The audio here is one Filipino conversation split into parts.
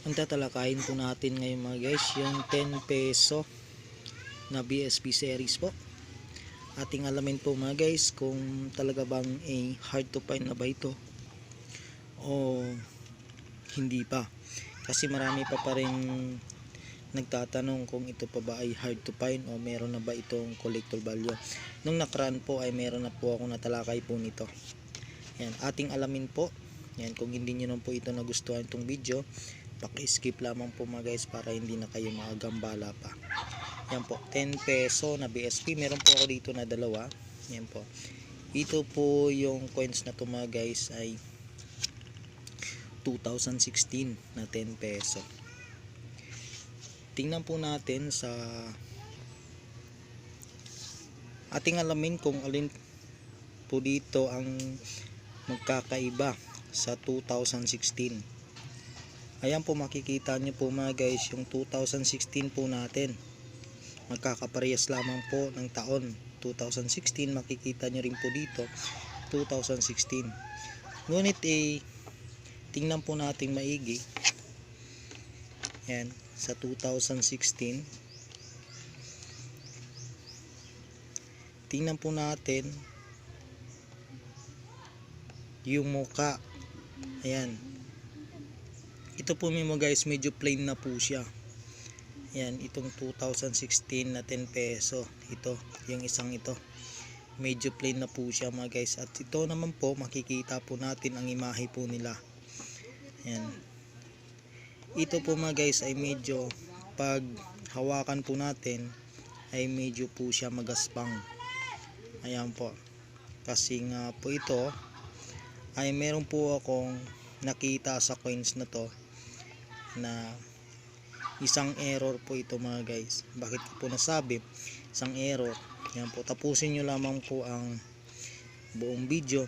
Ang tatalakayin po natin ngayon mga guys, yung 10 peso na BSP series po. Ating alamin po mga guys kung talaga bang hard to find na ba ito o hindi pa. Kasi marami pa rin nagtatanong kung ito pa ba ay hard to find o meron na ba itong collector value. Nung nakaraan po ay meron na po ako natalakay po nito. Yan, ating alamin po. Yan, kung hindi nyo naman po ito nagustuhan itong video, paki-skip lamang po mga guys para hindi na kayo makagambala pa. Yan po, 10 peso na BSP. Meron po ako dito na dalawa. Yan po. Ito po yung coins na to mga guys ay 2016 na 10 peso. Tingnan po natin sa ating alamin kung alin po dito ang magkakaiba sa 2016. Ayan po, makikita nyo po mga guys yung 2016 po natin. Magkakaparehas lamang po ng taon 2016. Makikita nyo rin po dito 2016. Ngunit tingnan po natin maigi. Yan, sa 2016. Tingnan po natin yung muka. Ayan. Ito po mga guys, medyo plain na po siya. Ayan, itong 2016 na 10 peso. Ito, yung isang ito. Medyo plain na po siya mga guys. At ito naman po, makikita po natin ang imahe po nila. Ayan. Ito po mga guys ay medyo, pag hawakan po natin, ay medyo po siya magaspang. Ayan po. Kasi nga po ito, ay meron po akong nakita sa coins na to na isang error po ito mga guys. Bakit ko po nasabi isang error? Yan po, tapusin nyo lamang po ang buong video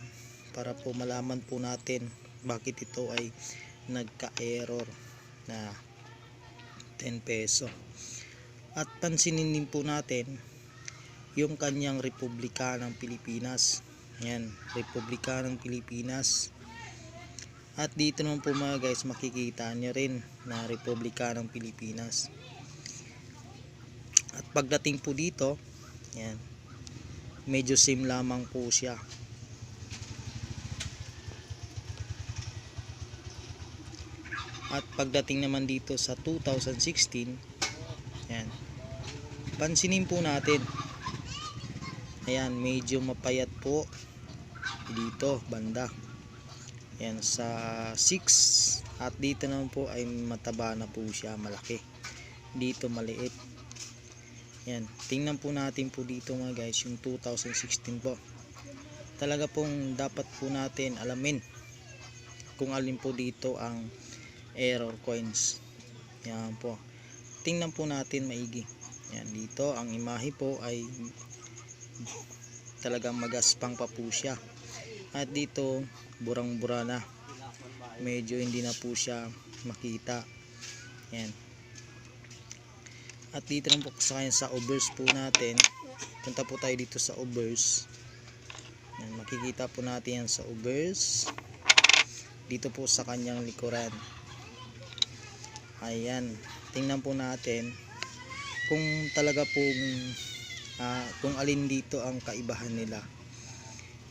para po malaman po natin bakit ito ay nagka-error na 10 peso. At pansinin din po natin yung kanyang Republika ng Pilipinas. Yan, Republika ng Pilipinas. At dito naman po mga guys, makikita nyo rin na Republika ng Pilipinas. At pagdating po dito, yan, medyo same lamang po siya. At pagdating naman dito sa 2016, yan, pansinin po natin. Ayan, medyo mapayat po dito banda. Yan, sa 6. At dito naman po ay mataba na po siya, malaki. Dito maliit. Yan, tingnan po natin po dito mga guys yung 2016 po. Talaga pong dapat po natin alamin kung alin po dito ang error coins. Yan po, tingnan po natin maigi. Yan, dito ang imahe po ay talagang magaspang pa po siya. At dito burang-bura na, medyo hindi na po siya makita. Yan. At dito lang po sa kanya sa obverse po natin. Punta po tayo dito sa obverse. Yan, makikita po natin yan sa obverse. Dito po sa kanyang likuran. Ayan, tingnan po natin kung talaga pong kung alin dito ang kaibahan nila.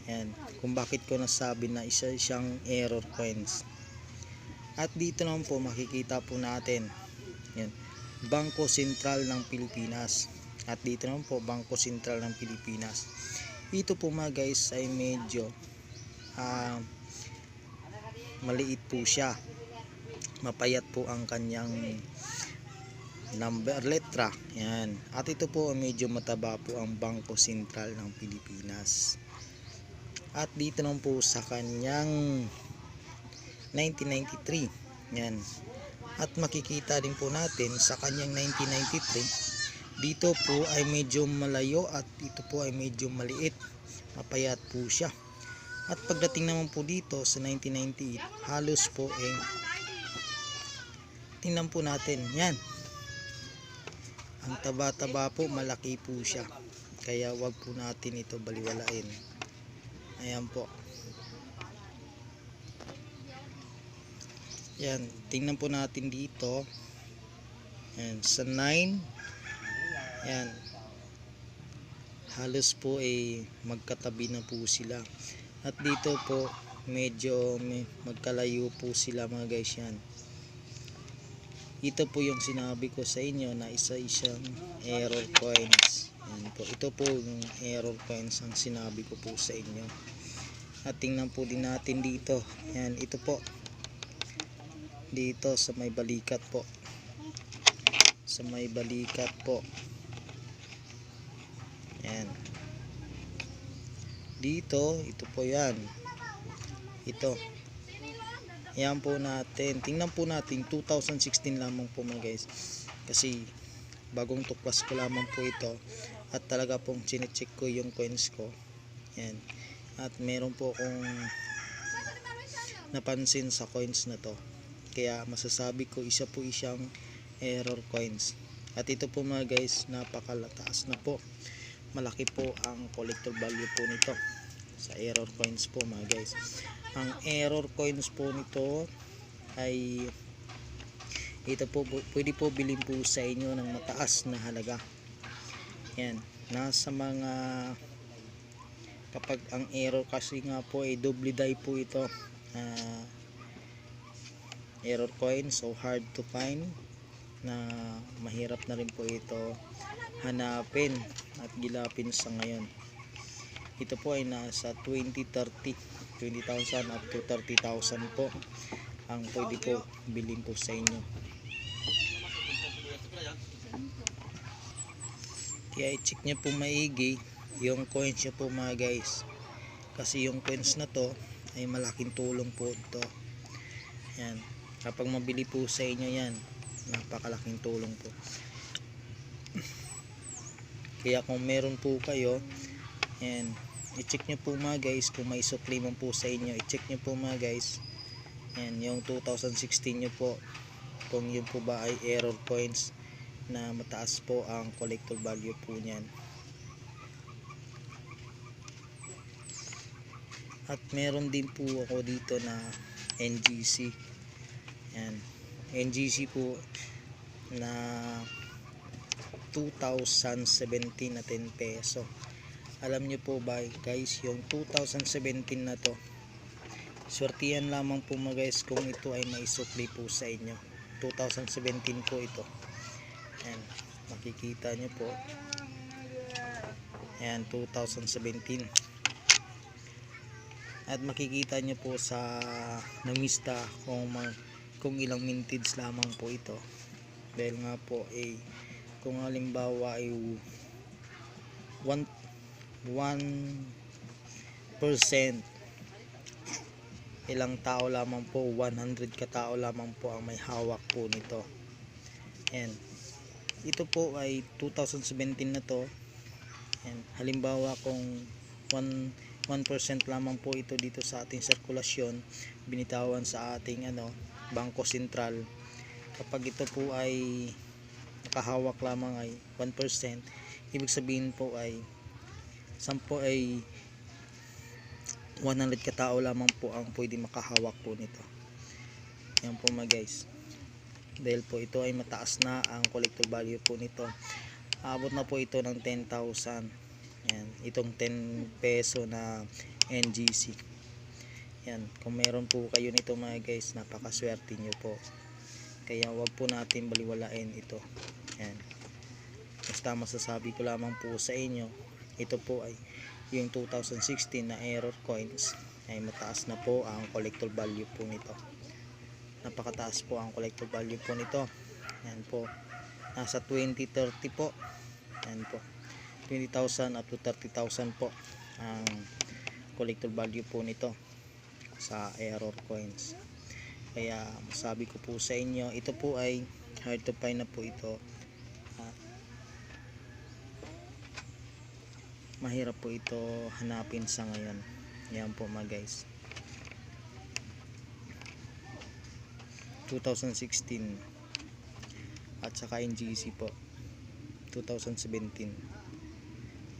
Yan, kung bakit ko nasabi na isa siyang error coins. At dito naman po makikita po natin, yan, Bangko Sentral ng Pilipinas. At dito naman po Bangko Sentral ng Pilipinas. Ito po mga guys ay medyo maliit po siya. Mapayat po ang kanyang number, letra. Yan. At ito po medyo mataba po ang Bangko Sentral ng Pilipinas. At dito naman po sa kanyang 1993. Yan. At makikita din po natin sa kanyang 1993. Dito po ay medyo malayo at ito po ay medyo maliit. Mapayat po siya. At pagdating naman po dito sa 1998, halos po tingnan po natin. Yan. Ang taba-taba po, malaki po siya. Kaya wag po natin ito baliwalain. Ayan po. Yan, tingnan po natin dito. Yan, sa 9. Yan, halos po ay magkatabi na po sila. At dito po medyo magkalayo po sila mga guys. Yan, ito po yung sinabi ko sa inyo na isa-isang error coins. Yan po, ito po yung error coins ang sinabi ko po sa inyo. At tingnan po din natin dito. Yan, ito po dito sa may balikat po, sa may balikat po. Yan, dito ito po, yan, ito, yan po natin, tingnan po natin 2016 lamang po mga guys, kasi bagong tuklas ko lamang po ito at talaga pong chinecheck ko yung coins ko. Yan, at meron po akong napansin sa coins na to, kaya masasabi ko isa po isang error coins. At ito po mga guys, napakalataas na po, malaki po ang collector value po nito sa error coins po mga guys. Ang error coins po nito ay ito po, pwede po bilhin po sa inyo ng mataas na halaga. Yan, nasa mga, kapag ang error kasi nga po ay double die po ito, error coins, so hard to find, na mahirap na rin po ito hanapin at gilapin sa ngayon. Ito po ay nasa 20,000 up to 30,000 po ang pwede po bilhin po sa inyo. Kaya i-check nyo po maigi yung coins nyo po mga guys, kasi yung coins na to ay malaking tulong po ito. Yan, kapag mabili po sa inyo yan, napakalaking tulong po. Kaya kung meron po kayo, yan, i-check nyo po mga guys, kung may supply man po sa inyo, i-check nyo po mga guys. Yan, yung 2016 nyo po, kung yun po ba ay error coins na mataas po ang collector value po nyan. At meron din po ako dito na NGC. Yan, NGC po na 2017 na 10 peso. Alam nyo po ba guys, yung 2017 na to, swertihan lamang po mga guys kung ito ay maisukli po sa inyo. 2017 po ito. Yan, makikita nyo po. Yan, 2017. At makikita nyo po sa namista kung ilang mintage lamang po ito, dahil nga po kung halimbawa ay 1% ilang tao lamang po, 100 katao lamang po ang may hawak po nito. And ito po ay 2017 na to. And halimbawa kung 1% lamang po ito dito sa ating sirkulasyon, binitawan sa ating bangko sentral, kapag ito po ay nakahawak lamang ay 1%, ibig sabihin po ay 100 katao lamang po ang pwede makahawak po nito. Yan po mga guys, dahil po ito ay mataas na ang collector value po nito, abot na po ito ng 10,000. Yan, itong 10 peso na NGC. Yan, kung meron po kayo nito mga guys, napakaswerte nyo po. Kaya wag po natin baliwalain ito. Yan, basta masasabi ko lamang po sa inyo, ito po ay yung 2016 na error coins ay mataas na po ang collector value po nito. Napakataas po ang collector value po nito. Yan po, nasa 20-30 po. Yan po, 20,000 up to 30,000 po ang collector value po nito sa error coins. Kaya masabi ko po sa inyo, ito po ay hard to find na po ito. Mahirap po ito hanapin sa ngayon. Yan po mga guys, 2016 at saka NGC po 2017.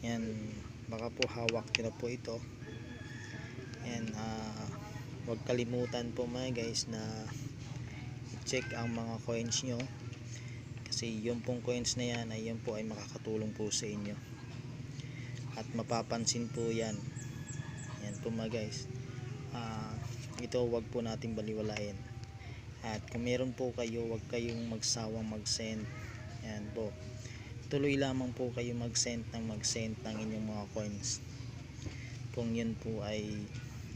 Yan, baka po hawak nyo na po ito. Yan, huwag kalimutan po mga guys na check ang mga coins nyo, kasi yung pong coins na yan ay yun po ay makakatulong po sa inyo at mapapansin po yan. Yan po mga guys. Ito wag po natin baliwalain, at kung meron po kayo, wag kayong magsawang mag-send. Yan po, tuloy lamang po kayo mag-send ng inyong mga coins. Kung yun po ay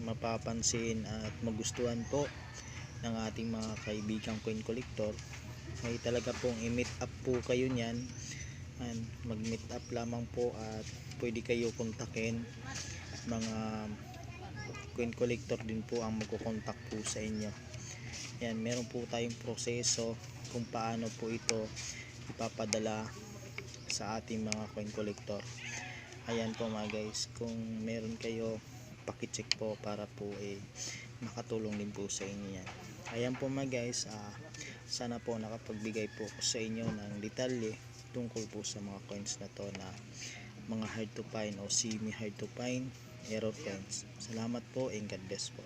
mapapansin at magustuhan po ng ating mga kaibigang coin collector, ay talaga pong i-meet up po kayo niyan, and mag-meet up lamang po at pwede kayo kontakin. Mga coin collector din po ang magko-contact po sa inyo. Yan, meron po tayong proseso kung paano po ito ipapadala sa ating mga coin collector. Ayan po mga guys, kung meron kayo, paki-check po para po makatulong din po sa inyo yan. Ayan po mga guys, sana po nakapagbigay po ko sa inyo ng detalye tungkol po sa mga coins na to, na mga hard to find o semi hard to find error coins. Salamat po and God bless po.